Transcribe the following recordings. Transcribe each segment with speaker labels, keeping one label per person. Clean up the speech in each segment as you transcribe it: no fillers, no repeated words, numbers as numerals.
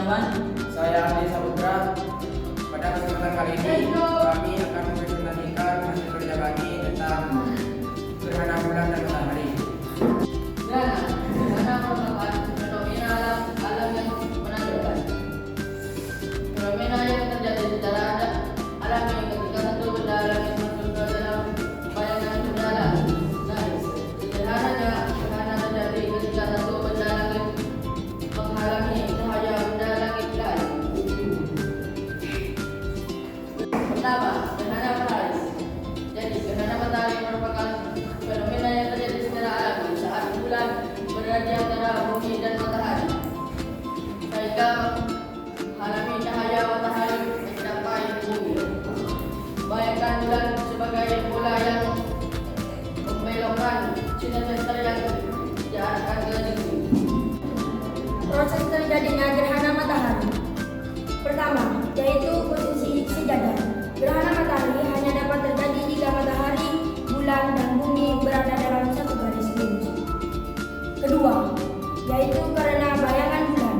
Speaker 1: Kurniawan.
Speaker 2: Saya Andi Saputra. Pada kesempatan kali ini kami akan mempresentasikan hasil kerja kami tentang gerhana bulan dan matahari.
Speaker 1: Gerhana merupakan fenomena alam yang menakjubkan. Fenomena yang terjadi secara alami ketika satu benda langit masuk ke dalam bayangan benda langit. Sederhananya, gerhana terjadi ketika satu benda langit menghalangi cahaya benda langit lain. Pertama, gerhana matahari. Jadi, gerhana matahari merupakan fenomena yang terjadi secara alami saat bulan berada di antara bumi dan matahari, sehingga menghalangi cahaya matahari mencapai bumi. Bayangkan bulan sebagai bola yang membelokkan sinar center yang diarahkan ke bumi.
Speaker 3: Proses terjadinya gerhana matahari. Pertama, yaitu posisi sejajar. Gerhana matahari hanya dapat terjadi jika matahari, bulan, dan bumi berada dalam satu garis lurus. Kedua, yaitu karena bayangan bulan.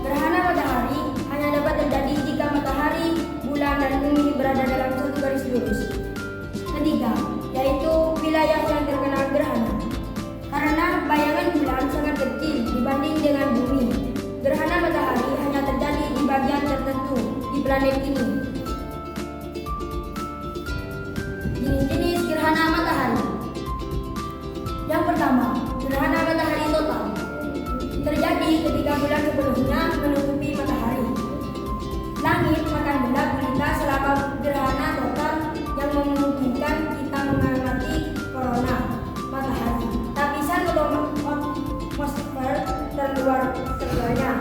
Speaker 3: Gerhana matahari hanya dapat terjadi jika matahari, bulan, dan bumi berada dalam satu garis lurus. Ketiga, yaitu wilayah yang terkena gerhana. Karena bayangan bulan sangat kecil dibanding dengan bumi, gerhana matahari hanya terjadi di bagian tertentu di planet ini. Jenis-jenis gerhana matahari. Yang pertama, gerhana matahari total. Terjadi ketika bulan sepenuhnya menutupi matahari. Langit akan gelap gulita selama gerhana total yang memungkinkan kita mengamati korona matahari. Lapisan atmosfer terluarnya.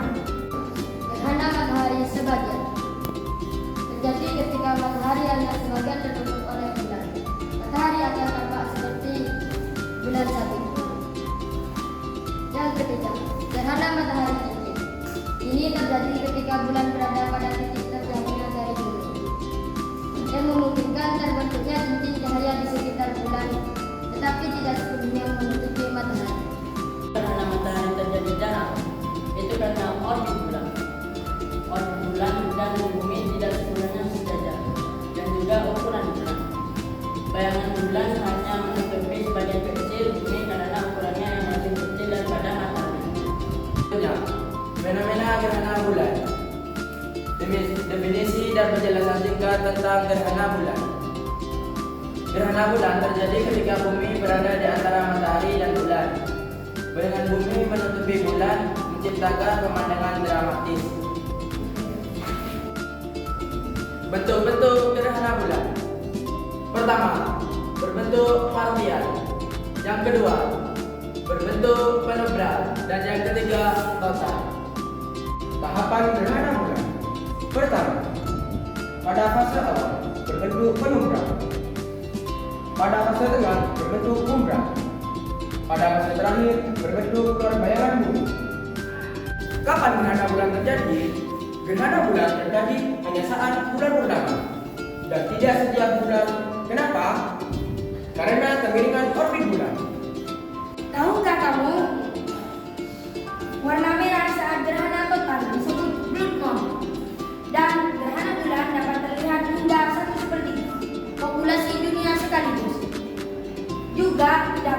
Speaker 4: Gerhana matahari sebagian terjadi ketika matahari hanya sebagian tertutup oleh bulan. Matahari akan tampak seperti bulan sabit. Yang ketiga, gerhana matahari cincin. Ini terjadi ketika bulan berada pada titik terjauhnya dari bumi, yang memungkinkan terbentuknya cincin cahaya di sekitar bulan, tetapi tidak sepenuhnya menutupi matahari.
Speaker 1: Gerhana matahari terjadi jarang, itu karena orbit bulan. Orbit bulan dan bumi tidak sebenarnya sejajar, dan juga ukuran bulan. Bayangan bulan hanya menutupi sebagian kecil bumi karena ukurannya yang lebih kecil daripada matahari.
Speaker 2: Fenomena gerhana bulan. Definisi dan penjelasan singkat tentang gerhana bulan. Gerhana bulan terjadi ketika bumi berada di antara matahari dan bulan. Bayangan bumi menutupi bulan, menciptakan pemandangan dramatis. Bentuk-bentuk gerhana bulan. Pertama, berbentuk parsial. Yang kedua, berbentuk penumbra. Dan yang ketiga, total. Tahapan gerhana bulan. Pertama, pada fase awal berbentuk penumbra. Pada fase tengah berbentuk umbra. Pada fase terakhir berbentuk keluar bayangan bumi. Kapan gerhana bulan terjadi? Gerhana bulan terjadi hanya saat bulan purnama dan tidak setiap bulan. Kenapa? Karena kemiringan orbit bulan.
Speaker 3: Tahukah kamu, warna merah saat gerhana total disebut blood moon, dan gerhana bulan dapat terlihat hingga 1/3 populasi dunia sekaligus. Juga tidak